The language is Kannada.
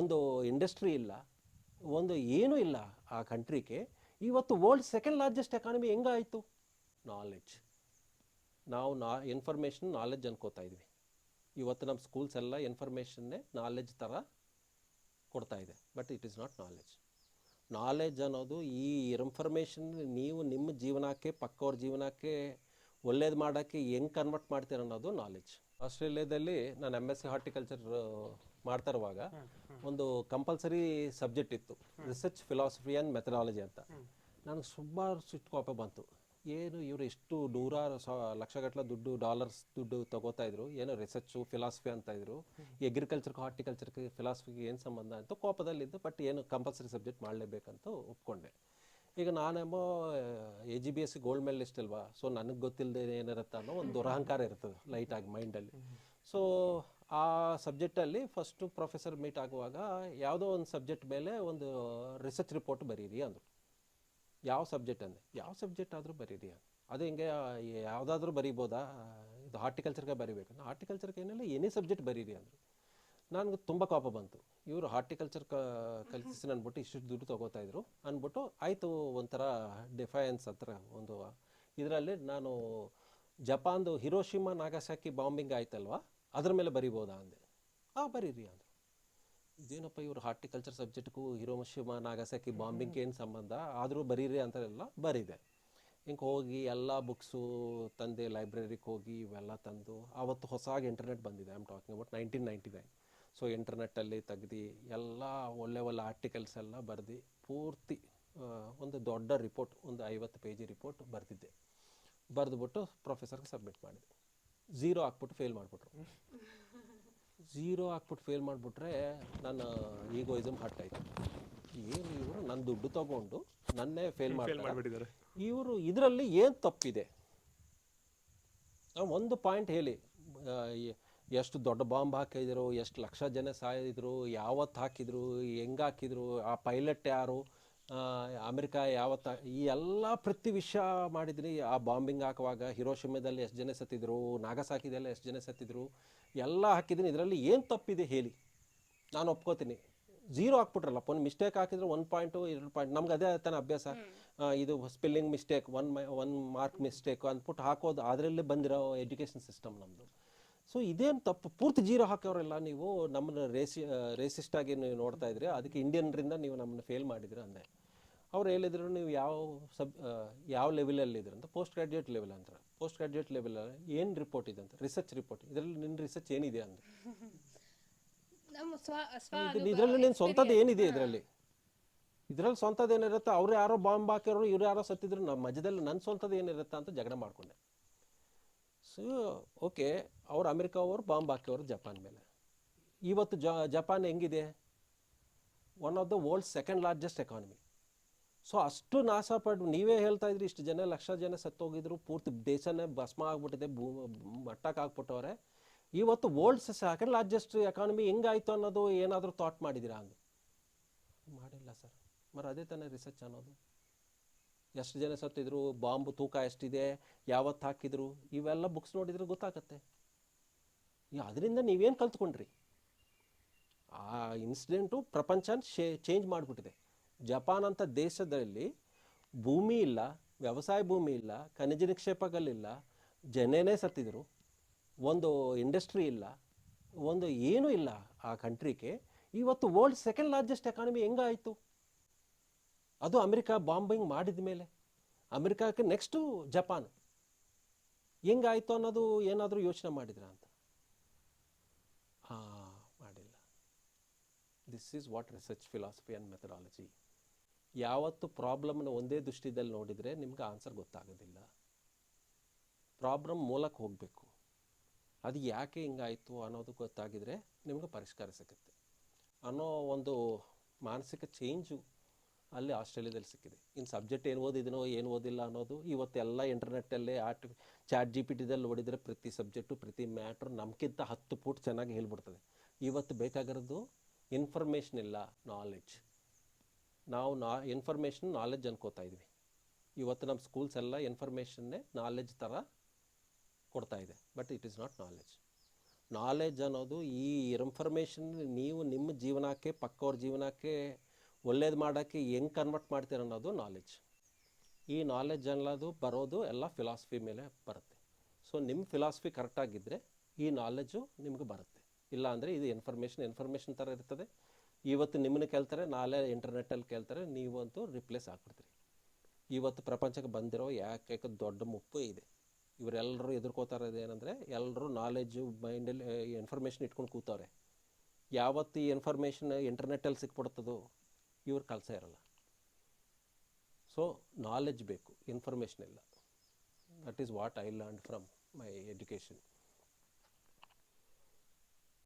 ಒಂದು ಇಂಡಸ್ಟ್ರಿ ಇಲ್ಲ, ಒಂದು ಏನೂ ಇಲ್ಲ ಆ ಕಂಟ್ರಿಗೆ. ಇವತ್ತು ವರ್ಲ್ಡ್ ಸೆಕೆಂಡ್ ಲಾರ್ಜೆಸ್ಟ್ ಎಕಾನಮಿ ಹೆಂಗಾಯಿತು? ನಾಲೆಡ್ಜ್. ನಾವು ಇನ್ಫಾರ್ಮೇಷನ್ ನಾಲೆಡ್ಜ್ ಅನ್ಕೋತಾ ಇದ್ವಿ. ಇವತ್ತು ನಮ್ಮ ಸ್ಕೂಲ್ಸ್ ಎಲ್ಲ ಇನ್ಫಾರ್ಮೇಷನ್ನೇ ನಾಲೆಡ್ಜ್ ಥರ ಕೊಡ್ತಾ ಇದೆ, but it is not knowledge. Knowledge ಅನ್ನೋದು ಈ ಇನ್ಫಾರ್ಮೇಷನ್ ನೀವು ನಿಮ್ಮ ಜೀವನಕ್ಕೆ, ಪಕ್ಕವ್ರ ಜೀವನಕ್ಕೆ ಒಳ್ಳೇದು ಮಾಡೋಕ್ಕೆ ಹೆಂಗೆ ಕನ್ವರ್ಟ್ ಮಾಡ್ತೀರ ಅನ್ನೋದು ನಾಲೆಡ್ಜ್. ಆಸ್ಟ್ರೇಲಿಯಾದಲ್ಲಿ ನಾನು MSc ಹಾರ್ಟಿಕಲ್ಚರ್ ಮಾಡ್ತಾ ಇರುವಾಗ ಒಂದು ಕಂಪಲ್ಸರಿ ಸಬ್ಜೆಕ್ಟ್ ಇತ್ತು, ರಿಸರ್ಚ್ ಫಿಲಾಸಫಿ ಆ್ಯಂಡ್ ಮೆಥಡಾಲಜಿ ಅಂತ. ನನಗೆ ಸುಮಾರು ಸಿಟ್ಟು ಕೋಪ ಬಂತು. ಏನು ಇವರು ಎಷ್ಟು ನೂರಾರು ಲಕ್ಷಗಟ್ಟಲೆ ಡಾಲರ್ಸ್ ದುಡ್ಡು ತಗೋತಾ ಇದ್ರು, ಏನೋ ರಿಸರ್ಚು ಫಿಲಾಸಫಿ ಅಂತ ಇದ್ರು, ಅಗ್ರಿಕಲ್ಚರ್ಗೆ ಹಾರ್ಟಿಕಲ್ಚರ್ಗೆ ಫಿಲಾಸಫಿಗೆ ಏನು ಸಂಬಂಧ ಅಂತ ಕೋಪದಲ್ಲಿದ್ದು. ಬಟ್ ಏನು ಕಂಪಲ್ಸರಿ ಸಬ್ಜೆಕ್ಟ್ ಮಾಡಲೇಬೇಕಂತ ಒಪ್ಕೊಂಡೆ. ಈಗ ನಾನೇಮೋ AGBSC ಗೋಲ್ಡ್ ಮೆಡಲಿಸ್ಟ್ ಅಲ್ವಾ, ಸೊ ನನಗೆ ಗೊತ್ತಿಲ್ಲದೆ ಏನಿರುತ್ತೆ ಅನ್ನೋ ಒಂದು ದುರಹಂಕಾರ ಇರ್ತದೆ ಲೈಟಾಗಿ ಮೈಂಡಲ್ಲಿ. ಸೊ ಆ ಸಬ್ಜೆಕ್ಟಲ್ಲಿ ಫಸ್ಟು ಪ್ರೊಫೆಸರ್ ಮೀಟ್ ಆಗುವಾಗ ಯಾವುದೋ ಒಂದು ಸಬ್ಜೆಕ್ಟ್ ಮೇಲೆ ಒಂದು ರಿಸರ್ಚ್ ರಿಪೋರ್ಟ್ ಬರೀರಿ ಅಂದರು. ಯಾವ ಸಬ್ಜೆಕ್ಟ್ ಅಂದೆ, ಯಾವ ಸಬ್ಜೆಕ್ಟ್ ಆದರೂ ಬರೀರಿ ಅಂತ. ಅದು ಹಿಂಗೆ ಯಾವುದಾದ್ರೂ ಬರೀಬೋದಾ, ಇದು ಹಾರ್ಟಿಕಲ್ಚರ್ಗೆ ಬರೀಬೇಕು, ಹಾರ್ಟಿಕಲ್ಚರ್ಗೆ ಏನಿಲ್ಲ ಎನಿ ಸಬ್ಜೆಕ್ಟ್ ಬರೀರಿ ಅಂದರು. ನನಗೆ ತುಂಬ ಕೋಪ ಬಂತು. ಇವರು ಹಾರ್ಟಿಕಲ್ಚರ್ ಕಲಿಸಿ ಅಂದ್ಬಿಟ್ಟು ಇಷ್ಟು ದುಡ್ಡು ತೊಗೋತಾಯಿದ್ರು ಅಂದ್ಬಿಟ್ಟು ಆಯಿತು. ಒಂಥರ ಡಿಫೈನ್ಸ್ ಹತ್ರ ಒಂದು ಇದರಲ್ಲಿ ನಾನು ಜಪಾನ್ದು ಹಿರೋಶಿಮಾ ನಾಗಸಾಕಿ ಬಾಂಬಿಂಗ್ ಆಯ್ತಲ್ವ, ಅದ್ರ ಮೇಲೆ ಬರಿಬೋದಾ ಅಂದೆ. ಬರೀರಿ ಅಂದರು. ಇದೇನಪ್ಪ ಇವರು ಹಾರ್ಟಿಕಲ್ಚರ್ ಸಬ್ಜೆಕ್ಟ್ಗೂ ಹಿರೋಶಿಮಾ ನಾಗಸಾಕಿ ಬಾಂಬಿಂಗ್ ಏನು ಸಂಬಂಧ, ಆದರೂ ಬರೀರಿ ಅಂತಾರೆಲ್ಲ ಬರೀದೆ. ಹಿಂಗೆ ಹೋಗಿ ಎಲ್ಲ ಬುಕ್ಸು ತಂದೆ, ಲೈಬ್ರರಿಗೆ ಹೋಗಿ ಇವೆಲ್ಲ ತಂದು. ಆವತ್ತು ಹೊಸಾಗಿ ಇಂಟರ್ನೆಟ್ ಬಂದಿದೆ, I am talking about 1999. So ಇಂಟರ್ನೆಟ್ಟಲ್ಲಿ ತೆಗ್ದು ಎಲ್ಲ ಒಳ್ಳೆ ಒಳ್ಳೆ ಆರ್ಟಿಕಲ್ಸ್ ಎಲ್ಲ ಬರೆದು ಪೂರ್ತಿ ಒಂದು ದೊಡ್ಡ ರಿಪೋರ್ಟ್, ಒಂದು 50 ಪೇಜಿ ರಿಪೋರ್ಟ್ ಬರೆದಿದ್ದೆ. ಬರೆದುಬಿಟ್ಟು ಪ್ರೊಫೆಸರ್ಗೆ ಸಬ್ಮಿಟ್ ಮಾಡಿದೆ. 0 ಹಾಕ್ಬಿಟ್ಟು ಫೇಲ್ ಮಾಡಿಬಿಟ್ರು. 0 ಹಾಕ್ಬಿಟ್ಟು ಫೇಲ್ ಮಾಡಿಬಿಟ್ರೆ ನನ್ನ ಈಗೋಯಿಸಮ್ ಹರ್ಟ್ ಆಯಿತು. ಏನು ಇವರು ನನ್ನ ದುಡ್ಡು ತೊಗೊಂಡು ನನ್ನೇ ಫೇಲ್ ಮಾಡಿಬಿಟ್ಟಿದ್ದಾರೆ. ಇವರು ಇದರಲ್ಲಿ ಏನು ತಪ್ಪಿದೆ? ಒಂದು ಪಾಯಿಂಟ್ ಹೇಳಿ. ಎಷ್ಟು ದೊಡ್ಡ ಬಾಂಬ್ ಹಾಕಿದ್ರು, ಎಷ್ಟು ಲಕ್ಷ ಜನ ಸಾಯಿದ್ರು, ಯಾವತ್ತು ಹಾಕಿದ್ರು, ಹೆಂಗೆ ಹಾಕಿದ್ರು, ಆ ಪೈಲಟ್ ಯಾರು, ಅಮೆರಿಕಾ ಯಾವತ್ತು, ಈ ಎಲ್ಲ ಪ್ರತಿ ವಿಷಯ ಮಾಡಿದ್ರಿ. ಆ ಬಾಂಬಿಂಗ್ ಹಾಕುವಾಗ ಹಿರೋಶಿಮಾದಲ್ಲಿ ಎಷ್ಟು ಜನ ಸತ್ತಿದ್ರು, ನಾಗಸಾಕಿದೆಲ್ಲ ಎಷ್ಟು ಜನ ಸತ್ತಿದ್ರು, ಎಲ್ಲ ಹಾಕಿದ್ದೀನಿ. ಇದರಲ್ಲಿ ಏನು ತಪ್ಪಿದೆ ಹೇಳಿ, ನಾನು ಒಪ್ಕೋತೀನಿ. 0 ಹಾಕ್ಬಿಟ್ರಲ್ಲ, ಒಂದು ಮಿಸ್ಟೇಕ್ ಹಾಕಿದ್ರೆ 1 ಪಾಯಿಂಟು 2 ಪಾಯಿಂಟ್, ನಮ್ಗೆ ಅದೇ ತಾನೆ ಅಭ್ಯಾಸ. ಇದು ಸ್ಪೆಲ್ಲಿಂಗ್ ಮಿಸ್ಟೇಕ್, 1 ಮಾರ್ಕ್ ಮಿಸ್ಟೇಕ್ ಅಂದ್ಬಿಟ್ಟು ಹಾಕೋದು, ಅದರಲ್ಲೇ ಬಂದಿರೋ ಎಜುಕೇಷನ್ ಸಿಸ್ಟಮ್ ನಮ್ಮದು. ಸೊ ಇದೇನು ತಪ್ಪು? ಪೂರ್ತಿ 0 ಹಾಕೋರೆಲ್ಲ ನೀವು ನಮ್ಮನ್ನು ರೇಸಿಸ್ಟಾಗಿ ನೀವು ನೋಡ್ತಾ ಇದ್ರಿ, ಅದಕ್ಕೆ ಇಂಡಿಯನ್ರಿಂದ ನೀವು ನಮ್ಮನ್ನು ಫೇಲ್ ಮಾಡಿದ್ರಿ ಅಂದೆ. ಅವ್ರು ಹೇಳಿದ್ರು, ನೀವು ಯಾವ ಲೆವೆಲಲ್ಲಿದ್ದೀರ ಅಂತ. ಪೋಸ್ಟ್ ಗ್ರಾಡ್ಯುಯೇಟ್ ಲೆವೆಲ್ ಅಂತ. ಪೋಸ್ಟ್ ಗ್ರಾಡ್ಯುಯೇಟ್ ಲೆವೆಲಲ್ಲಿ ಏನು ರಿಪೋರ್ಟ್ ಇದೆ ಅಂತ, ರಿಸರ್ಚ್ ರಿಪೋರ್ಟ್. ಇದರಲ್ಲಿ ನಿನ್ನ ರಿಸರ್ಚ್ ಏನಿದೆ ಅಂದೆ. ಇದರಲ್ಲಿ ನಿನ್ನ ಸ್ವಂತದ್ದು ಏನಿದೆ ಇದರಲ್ಲಿ ಸ್ವಂತದ್ದು ಏನಿರುತ್ತೆ? ಅವ್ರು ಯಾರೋ ಬಾಂಬ್ ಹಾಕಿರೋರು, ಇವ್ರು ಯಾರೋ ಸತ್ತಿದ್ರು, ನಮ್ಮ ಮಧ್ಯದಲ್ಲಿ ನನ್ನ ಸ್ವಂತದ್ದು ಏನಿರುತ್ತೆ ಅಂತ ಜಗಳ ಮಾಡ್ಕೊಂಡೆ. ಸೊ ಓಕೆ, ಅವ್ರು ಅಮೆರಿಕ ಅವರು ಬಾಂಬ್ ಹಾಕಿವರು ಜಪಾನ್ ಮೇಲೆ. ಇವತ್ತು ಜಪಾನ್ ಹೆಂಗಿದೆ? One of the world second largest economy. So ಅಷ್ಟು ನಾಶ ಪಟ್ಟು, ನೀವೇ ಹೇಳ್ತಾ ಇದ್ರಿ ಇಷ್ಟು ಜನ, ಲಕ್ಷ ಜನ ಸತ್ತೋಗಿದ್ರು, ಪೂರ್ತಿ ದೇಶನೇ ಭಸ್ಮ ಆಗ್ಬಿಟ್ಟಿದೆ, ಮಟ್ಟಕ್ಕೆ ಹಾಕ್ಬಿಟ್ಟವ್ರೆ. ಇವತ್ತು ವರ್ಲ್ಡ್ ಸೆಕೆಂಡ್ ಲಾರ್ಜೆಸ್ಟ್ ಎಕಾನಮಿ ಹೆಂಗಾಯಿತು ಅನ್ನೋದು ಏನಾದರೂ ಥಾಟ್ ಮಾಡಿದ್ದೀರಾ ಅಂದು? ಮಾಡಿಲ್ಲ ಸರ್. మరి ಅದೇ ತಾನೇ ರಿಸರ್ಚ್ ಅನ್ನೋದು. ಎಷ್ಟು ಜನ ಸತ್ತಿದ್ರು, ಬಾಂಬು ತೂಕ ಎಷ್ಟಿದೆ, ಯಾವತ್ತು ಹಾಕಿದ್ರು, ಇವೆಲ್ಲ ಬುಕ್ಸ್ ನೋಡಿದರೆ ಗೊತ್ತಾಗತ್ತೆ. ಅದರಿಂದ ನೀವೇನು ಕಲ್ತ್ಕೊಂಡ್ರಿ? ಆ ಇನ್ಸಿಡೆಂಟು ಪ್ರಪಂಚನ ಚೇಂಜ್ ಮಾಡಿಬಿಟ್ಟಿದೆ. ಜಪಾನ್ ಅಂತ ದೇಶದಲ್ಲಿ ಭೂಮಿ ಇಲ್ಲ, ವ್ಯವಸಾಯ ಭೂಮಿ ಇಲ್ಲ, ಖನಿಜ ನಿಕ್ಷೇಪಗಳಿಲ್ಲ, ಜನನೇ ಸತ್ತಿದ್ರು, ಒಂದು ಇಂಡಸ್ಟ್ರಿ ಇಲ್ಲ, ಒಂದು ಏನೂ ಇಲ್ಲ ಆ ಕಂಟ್ರಿಗೆ. ಇವತ್ತು ವರ್ಲ್ಡ್ ಸೆಕೆಂಡ್ ಲಾರ್ಜೆಸ್ಟ್ ಎಕಾನಮಿ ಹೆಂಗಾಯಿತು? ಅದು ಅಮೆರಿಕ ಬಾಂಬಿಂಗ್ ಮಾಡಿದ ಮೇಲೆ. ಅಮೆರಿಕಕ್ಕೆ ನೆಕ್ಸ್ಟು ಜಪಾನ್. ಹೆಂಗಾಯಿತು ಅನ್ನೋದು ಏನಾದರೂ ಯೋಚನೆ ಮಾಡಿದ್ರ ಅಂತ? ಮಾಡಿಲ್ಲ. This is what research philosophy and methodology. ಯಾವತ್ತು ಪ್ರಾಬ್ಲಮ್ನ ಒಂದೇ ದೃಷ್ಟಿದಲ್ಲಿ ನೋಡಿದರೆ ನಿಮ್ಗೆ ಆನ್ಸರ್ ಗೊತ್ತಾಗೋದಿಲ್ಲ. ಪ್ರಾಬ್ಲಮ್ ಮೂಲಕ್ಕೆ ಹೋಗಬೇಕು. ಅದು ಯಾಕೆ ಹಿಂಗಾಯಿತು ಅನ್ನೋದು ಗೊತ್ತಾಗಿದ್ರೆ ನಿಮ್ಗೆ ಪರಿಷ್ಕಾರ ಸಿಗುತ್ತೆ ಅನ್ನೋ ಒಂದು ಮಾನಸಿಕ ಚೇಂಜು ಅಲ್ಲಿ ಆಸ್ಟ್ರೇಲಿಯಾದಲ್ಲಿ ಸಿಕ್ಕಿದೆ. ಇನ್ನು ಸಬ್ಜೆಕ್ಟ್ ಏನು ಓದಿದನೋ ಏನು ಓದಿಲ್ಲ ಅನ್ನೋದು ಇವತ್ತೆಲ್ಲ ಇಂಟರ್ನೆಟ್ಟಲ್ಲೇ ಚಾಟ್ GPT ನೋಡಿದರೆ ಪ್ರತಿ ಸಬ್ಜೆಕ್ಟು, ಪ್ರತಿ ಮ್ಯಾಟ್ರು ನಮಗಿಂತ 10 ಫುಟ್ ಚೆನ್ನಾಗಿ ಹೇಳ್ಬಿಡ್ತದೆ. ಇವತ್ತು ಬೇಕಾಗಿರೋದು ಇನ್ಫಾರ್ಮೇಷನ್ ಇಲ್ಲ, ನಾಲೆಡ್ಜ್. ನಾವು ಇನ್ಫಾರ್ಮೇಷನ್ ನಾಲೆಡ್ಜ್ ಅನ್ಕೋತಾ ಇದ್ವಿ. ಇವತ್ತು ನಮ್ಮ ಸ್ಕೂಲ್ಸ್ ಎಲ್ಲ ಇನ್ಫಾರ್ಮೇಷನ್ನೇ ನಾಲೆಡ್ಜ್ ಥರ ಕೊಡ್ತಾ ಇದೆ, but it is not knowledge. Knowledge ಅನ್ನೋದು ಈ ಇನ್ಫಾರ್ಮೇಷನ್ ನೀವು ನಿಮ್ಮ ಜೀವನಕ್ಕೆ ಪಕ್ಕವ್ರ ಜೀವನಕ್ಕೆ ಒಳ್ಳೇದು ಮಾಡೋಕ್ಕೆ ಹೆಂಗೆ ಕನ್ವರ್ಟ್ ಮಾಡ್ತೀರ ಅನ್ನೋದು ನಾಲೆಜ್. ಈ ನಾಲೆಜ್ ಅನ್ನೋದು ಬರೋದು ಎಲ್ಲ ಫಿಲಾಸಫಿ ಮೇಲೆ ಬರುತ್ತೆ. ಸೊ ನಿಮ್ಮ ಫಿಲಾಸಫಿ ಕರೆಕ್ಟಾಗಿದ್ದರೆ ಈ ನಾಲೆಜು ನಿಮ್ಗೆ ಬರುತ್ತೆ. ಇಲ್ಲ ಅಂದರೆ ಇದು ಇನ್ಫಾರ್ಮೇಷನ್ ಥರ ಇರ್ತದೆ. ಇವತ್ತು ನಿಮ್ಮನ್ನು ಕೇಳ್ತಾರೆ, ನಾಳೆ ಇಂಟರ್ನೆಟ್ಟಲ್ಲಿ ಕೇಳ್ತಾರೆ, ನೀವಂತೂ ರಿಪ್ಲೇಸ್ ಆಗ್ಬಿಡ್ತೀರಿ. ಇವತ್ತು ಪ್ರಪಂಚಕ್ಕೆ ಬಂದಿರೋ ಯಾಕೆ ದೊಡ್ಡ ಮುಪ್ಪು ಇದೆ. ಇವರೆಲ್ಲರೂ ಎದುರ್ಕೋತಾರದು ಏನಂದರೆ, ಎಲ್ಲರೂ ನಾಲೆಜು ಮೈಂಡಲ್ಲಿ ಇನ್ಫಾರ್ಮೇಷನ್ ಇಟ್ಕೊಂಡು ಕೂತವ್ರೆ. ಯಾವತ್ತು ಈ ಇನ್ಫಾರ್ಮೇಷನ್ ಇಂಟರ್ನೆಟ್ಟಲ್ಲಿ ಸಿಕ್ಬಿಡ್ತದೋ ಇವ್ರ ಕೆಲಸ ಇರಲ್ಲ. ಸೊ ನಾಲೆಜ್ ಬೇಕು, ಇನ್ಫಾರ್ಮೇಷನ್ ಇಲ್ಲ. That is what I learned from my education.